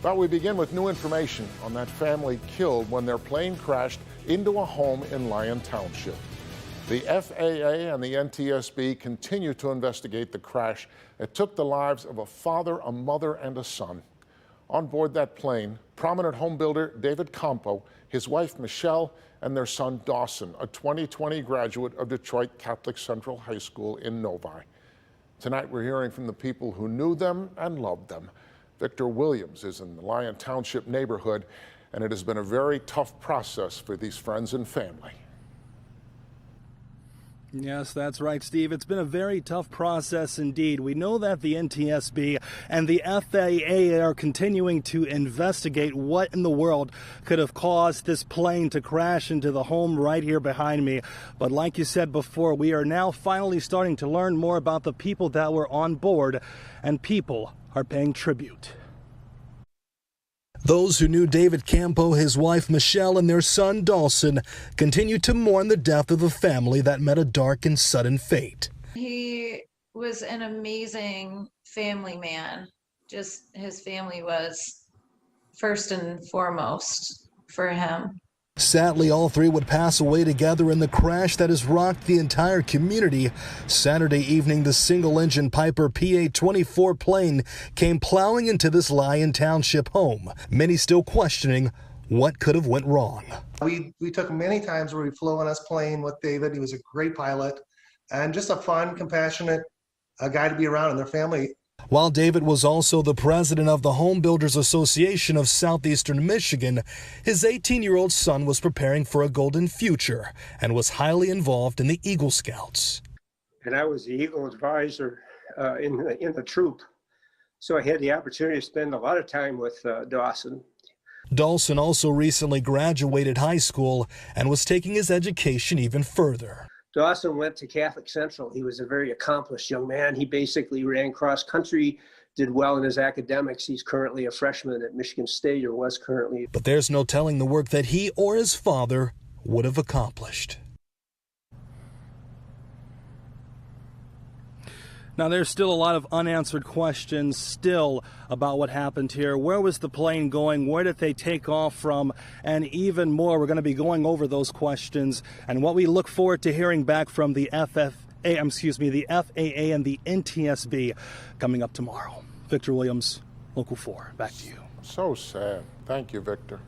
But we begin with new information on that family killed when their plane crashed into a home in Lyon Township. The FAA and the NTSB continue to investigate the crash that took the lives of a father, a mother, and a son. On board that plane, prominent home builder David Campo, his wife Michelle, and their son Dawson, a 2020 graduate of Detroit Catholic Central High School in Novi. Tonight we're hearing from the people who knew them and loved them. Victor Williams is in the Lyon Township neighborhood, and it has been a very tough process for these friends and family. Yes, that's right, Steve. It's been a very tough process indeed. We know that the NTSB and the FAA are continuing to investigate what in the world could have caused this plane to crash into the home right here behind me. But like you said before, we are now finally starting to learn more about the people that were on board, and people are paying tribute. Those who knew David Campo, his wife Michelle, and their son Dawson continue to mourn the death of a family that met a dark and sudden fate. He was an amazing family man. Just his family was first and foremost for him. Sadly, all three would pass away together in the crash that has rocked the entire community. Saturday evening, the single-engine Piper PA-24 plane came plowing into this Lyon Township home. Many still questioning what could have went wrong. We took many times where we flew on his plane with David. He was a great pilot and just a fun, compassionate guy to be around, and their family. While David was also the president of the Home Builders Association of Southeastern Michigan, his 18-year-old son was preparing for a golden future and was highly involved in the Eagle Scouts. And I was the Eagle advisor in the troop, so I had the opportunity to spend a lot of time with Dawson. Dawson also recently graduated high school and was taking his education even further. Dawson went to Catholic Central. He was a very accomplished young man. He basically ran cross country, did well in his academics. He's currently a freshman at Michigan State, or was currently. But there's no telling the work that he or his father would have accomplished. Now, there's still a lot of unanswered questions still about what happened here. Where was the plane going? Where did they take off from? And even more, we're going to be going over those questions and what we look forward to hearing back from the FAA and the NTSB coming up tomorrow. Victor Williams, Local 4, back to you. So sad. Thank you, Victor.